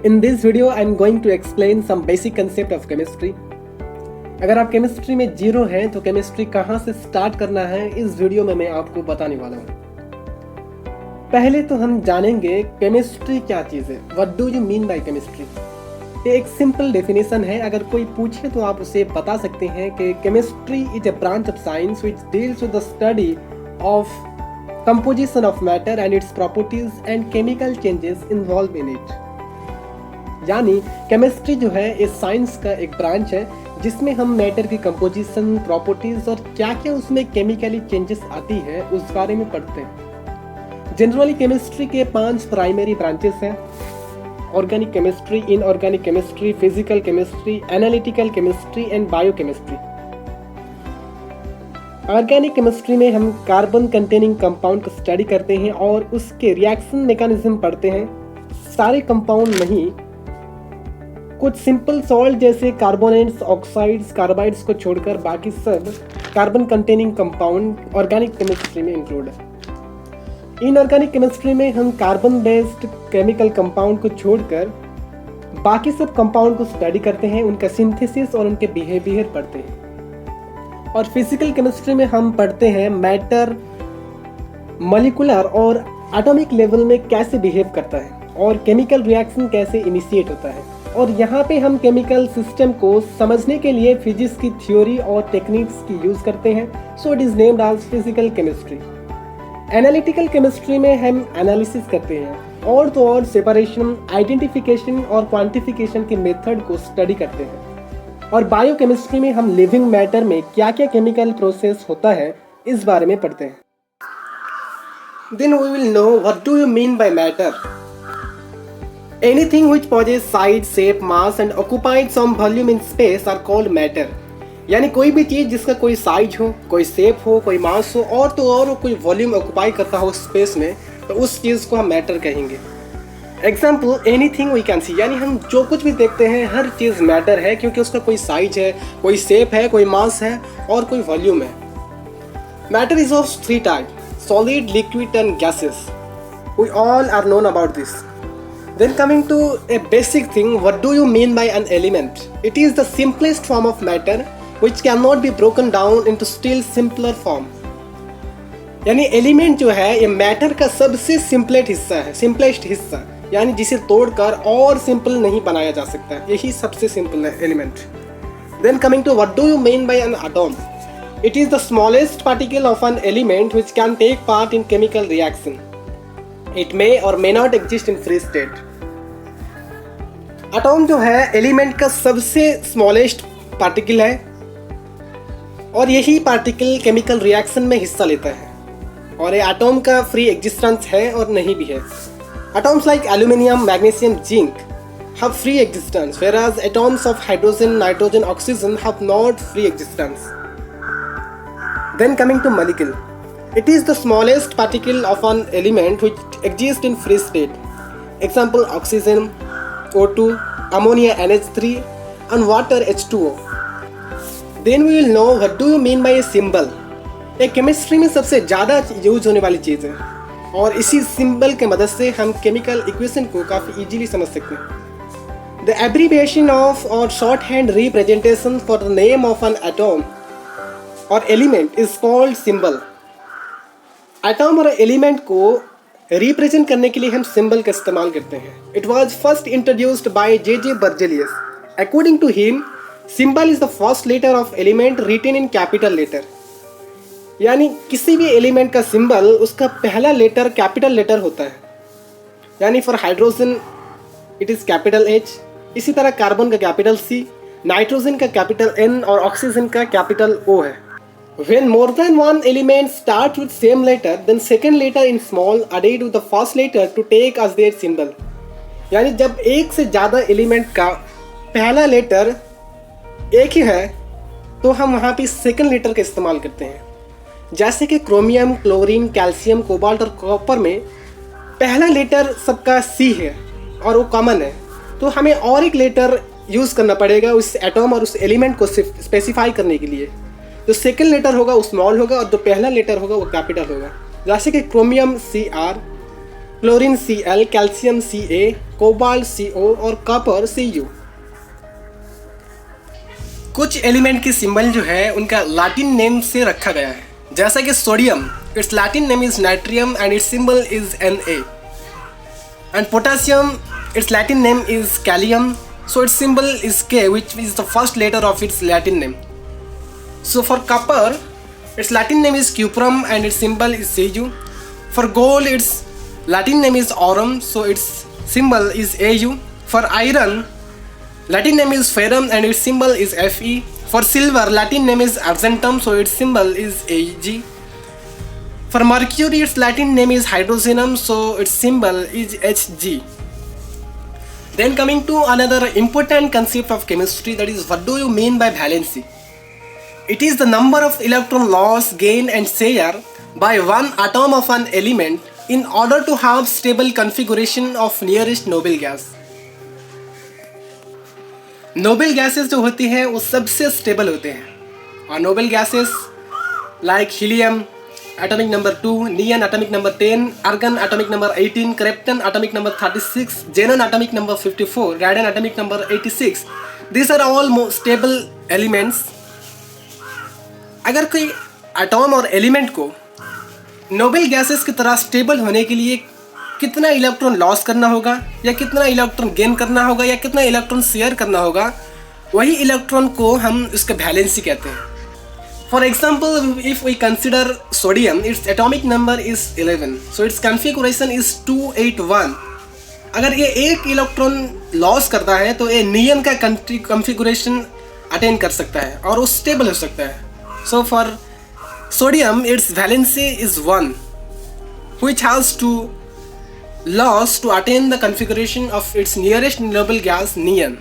In this video, I am going to explain some basic concept of chemistry. अगर आप chemistry में zero हैं तो केमिस्ट्री कहाँ से स्टार्ट करना है इस वीडियो में मैं आपको बताने वाला हूँ। पहले तो हम जानेंगे केमिस्ट्री क्या चीज़ है। What do you mean by chemistry? ये एक सिंपल डेफिनेशन है। अगर कोई पूछे तो आप उसे बता सकते हैं कि chemistry is a branch of science which deals with the study of composition of matter and its properties and chemical changes involved in it। यानी केमिस्ट्री जो है इस साइंस का एक ब्रांच है जिसमें हम मैटर की कंपोजिशन, प्रॉपर्टीज और क्या क्या उसमें केमिकली चेंजेस आती है उस बारे में पढ़ते हैं। जनरली केमिस्ट्री के 5 प्राइमरी ब्रांचेस हैं: organic chemistry, inorganic chemistry, physical chemistry, analytical chemistry and biochemistry. Organic chemistry में हम कार्बन कंटेनिंग कंपाउंड को स्टडी करते हैं और उसके रिएक्शन मैकेनिज्म पढ़ते हैं। सारे कंपाउंड नहीं, कुछ सिंपल सॉल्ट जैसे कार्बोनेट्स, ऑक्साइड्स, कार्बाइड्स को छोड़कर बाकी सब carbon containing compound organic chemistry में इंक्लूड है। इनऑर्गेनिक केमिस्ट्री में हम कार्बन बेस्ड केमिकल कंपाउंड को छोड़कर बाकी सब कंपाउंड को स्टडी करते हैं, उनका सिंथेसिस और उनके बिहेवियर पढ़ते हैं। और फिजिकल केमिस्ट्री में हम पढ़ते हैं मैटर मॉलिक्यूलर और एटॉमिक लेवल में कैसे बिहेव करता है और केमिकल रिएक्शन कैसे इनिशिएट होता है। और यहाँ पे हम केमिकल सिस्टम को समझने के लिए फिजिक्स की थ्योरी और टेक्निक्स की यूज करते हैं। So it is named as physical chemistry. Analytical chemistry में हम एनालिसिस करते हैं और तो और सेपरेशन, आइडेंटिफिकेशन और क्वांटिफिकेशन के मेथड को स्टडी करते हैं। और बायोकेमिस्ट्री में हम लिविंग मैटर में क्या क्या केमिकल प्रोसेस होता है इस बारे में पढ़ते हैं। Then we will know what do you mean by matter. Anything which possesses size, shape, mass and occupies some volume in space are called matter. यानी कोई भी चीज़ जिसका कोई साइज हो, कोई शेप हो, कोई मास हो और तो और कोई वॉल्यूम ऑक्युपाई करता हो स्पेस में, तो उस चीज़ को हम मैटर कहेंगे। Example anything we can see, यानी हम जो कुछ भी देखते हैं हर चीज़ मैटर है क्योंकि उसका कोई साइज है, कोई शेप है, कोई मास है और कोई वॉल्यूम है। Matter is of 3 type: solid, liquid and gases. We all are known about this. Then coming to a basic thing, what do you mean by an element? It is the simplest form of matter which cannot be broken down into still simpler form. यानी element जो है ये matter का सबसे simplest हिस्सा, यानी जिसे तोड़कर और सिंपल नहीं बनाया जा सकता, यही सबसे सिंपल है element. Then coming to what do you mean by an atom? It is the smallest particle of an element which can take part in chemical reaction. It may or may not exist in free state. Atom जो है element का सबसे smallest particle है और यही particle chemical reaction में हिस्सा लेता है और ये एटॉम का फ्री एग्जिस्टेंस है और नहीं भी है। Atoms like aluminium, magnesium, zinc have free existence, whereas atoms of hydrogen, nitrogen, oxygen have not free existence. Then coming to molecule. It is the smallest particle of an element which exists in free state. Example: oxygen, O2, ammonia NH3 and water H2O. Then we will know what do you mean by a symbol. एक chemistry में सबसे ज़्यादा use होने वाली चीज़ है और इसी symbol के मदद से हम केमिकल इक्वेशन को काफ़ी इजीली समझ सकते हैं। The abbreviation of or shorthand representation for the name of an atom or element is called symbol. Atom और एलिमेंट को रिप्रेजेंट करने के लिए हम सिंबल का इस्तेमाल करते हैं। It was first introduced by J.J. Berzelius. According to him, symbol is the first letter of element written in capital letter. यानी किसी भी एलिमेंट का सिंबल उसका पहला लेटर कैपिटल लेटर होता है। यानी for hydrogen it is capital H, इसी तरह कार्बन का कैपिटल C, नाइट्रोजन का कैपिटल N और ऑक्सीजन का कैपिटल O है। When more than one element starts with same letter, then second letter in small added with the first letter to take as their symbol. यानी जब एक से ज़्यादा element का पहला लेटर एक ही है तो हम वहाँ पे सेकंड लेटर का इस्तेमाल करते हैं। जैसे कि क्रोमियम, क्लोरीन, कैल्शियम, कोबाल्ट और कॉपर में पहला लेटर सबका C है और वो कॉमन है, तो हमें और एक लेटर यूज़ करना पड़ेगा उस एटॉम और उस एलिमेंट को स्पेसिफाई करने के लिए। जो सेकंड लेटर होगा वो स्मॉल होगा और जो पहला लेटर होगा वो कैपिटल होगा। जैसे कि chromium CR, chlorine Cl, calcium Ca, cobalt CO और कॉपर Cu। कुछ एलिमेंट की सिंबल जो है उनका लैटिन नेम से रखा गया है, जैसा कि sodium, its Latin name is natrium and its symbol is Na, and potassium, its Latin name is kalium, so its symbol is K, which is the first letter of its Latin name. So for copper, its Latin name is cuprum and its symbol is Cu. For gold, its Latin name is aurum, so its symbol is Au. For iron, Latin name is ferrum and its symbol is Fe. For silver, Latin name is argentum, so its symbol is Ag. For mercury, its Latin name is hydrogenum, so its symbol is Hg. Then coming to another important concept of chemistry, that is, what do you mean by valency? It is the number of electron loss, gain and share by one atom of an element in order to have stable configuration of nearest noble gas. Noble gases जो होती हैं वो सबसे stable होते हैं, और noble gases like helium atomic number 2, neon atomic number 10, argon atomic number 18, krypton atomic number 36, xenon atomic number 54, radon atomic number 86. These are all more stable elements. अगर कोई एटॉम और एलिमेंट को नोबल गैसेस की तरह stable होने के लिए कितना इलेक्ट्रॉन लॉस करना होगा, या कितना इलेक्ट्रॉन गेन करना होगा, या कितना इलेक्ट्रॉन शेयर करना होगा, वही इलेक्ट्रॉन को हम उसका वैलेंसी कहते हैं. For example, if we consider sodium, its atomic number is 11, so its configuration is 281. अगर ये एक इलेक्ट्रॉन लॉस करता है तो ये नियन का कॉन्फ़िगरेशन अटेन कर सकता है और वो स्टेबल हो सकता है. So for sodium, its valency is 1, which has to loss to attain the configuration of its nearest noble gas neon.